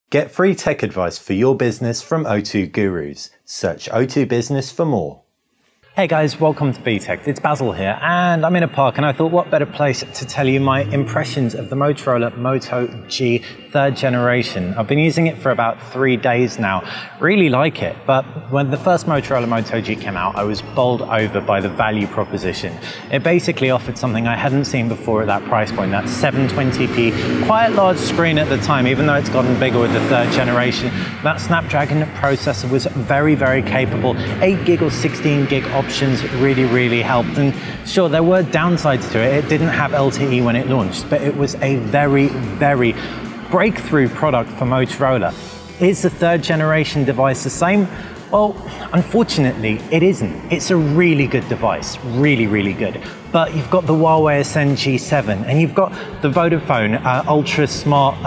Get free tech advice for your business from O2 Gurus. Search O2 Business for more. Hey guys, welcome to BTech. It's Basil here, and I'm in a park, and I thought what better place to tell you my impressions of the Motorola Moto G 3rd generation. I've been using it for about 3 days now. Really like it, but when the first Motorola Moto G came out, I was bowled over by the value proposition. It basically offered something I hadn't seen before at that price point, that 720p, quite large screen at the time, even though it's gotten bigger with the 3rd generation. That Snapdragon processor was very, very capable. 8 gig or 16 gig options really helped, and sure, there were downsides to it. It didn't have LTE when it launched, but it was a very breakthrough product for Motorola. Is the 3rd generation device the same? Well, unfortunately, it isn't. It's a really good device, really good. But you've got the Huawei Ascend G7, and you've got the Vodafone Ultra Smart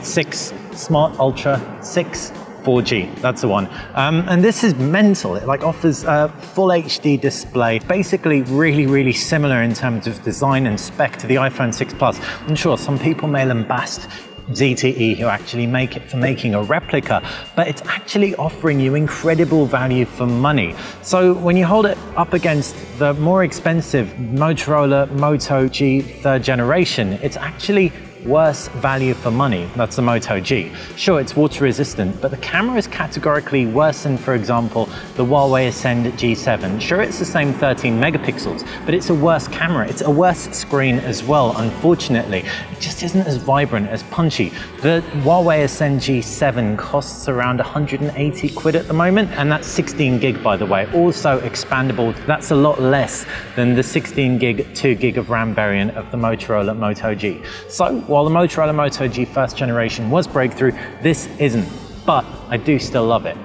6 Smart Ultra 6 4G, that's the one. And this is mental. It offers a full HD display, basically really similar in terms of design and spec to the iPhone 6 Plus. I'm sure some people may lambast ZTE who actually make it for making a replica, but it's actually offering you incredible value for money. So when you hold it up against the more expensive Motorola Moto G 3rd generation, it's actually worse value for money. That's the Moto G. Sure, it's water resistant, but the camera is categorically worse than, for example, the Huawei Ascend G7. Sure, it's the same 13 megapixels, but it's a worse camera. It's a worse screen as well, unfortunately. It just isn't as vibrant, as punchy. The Huawei Ascend G7 costs around 180 quid at the moment, and that's 16 gig, by the way, also expandable. That's a lot less than the 16 gig, 2 gig of RAM variant of the Motorola Moto G. So, while the Motorola Moto G 1st generation was breakthrough, this isn't, but I do still love it.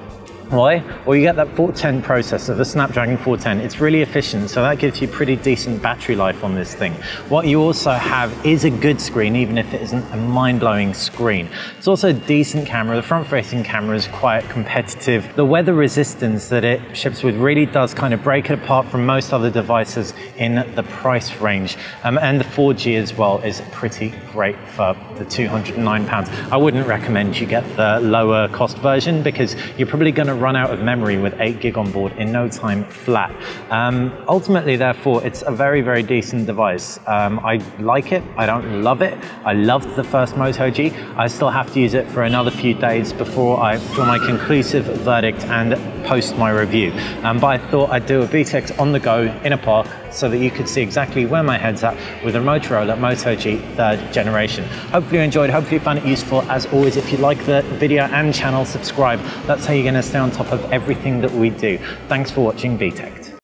Why? Well, you get that 410 processor, the Snapdragon 410. It's really efficient, so that gives you pretty decent battery life on this thing. What you also have is a good screen, even if it isn't a mind-blowing screen. It's also a decent camera. The front-facing camera is quite competitive. The weather resistance that it ships with really does kind of break it apart from most other devices in the price range. And the 4G as well is pretty great for the £209. I wouldn't recommend you get the lower cost version because you're probably going to run out of memory with 8 gig on board in no time flat. Ultimately, therefore, it's a very decent device. I like it. I don't love it. I loved the first Moto G. I still have to use it for another few days before I draw my conclusive verdict and post my review. But I thought I'd do a BTech on the go in a park so that you could see exactly where my head's at with the Motorola Moto G 3rd generation. Hopefully you enjoyed, hopefully you found it useful. As always, if you like the video and channel, subscribe. That's how you're going to stay on top of everything that we do. Thanks for watching BTech.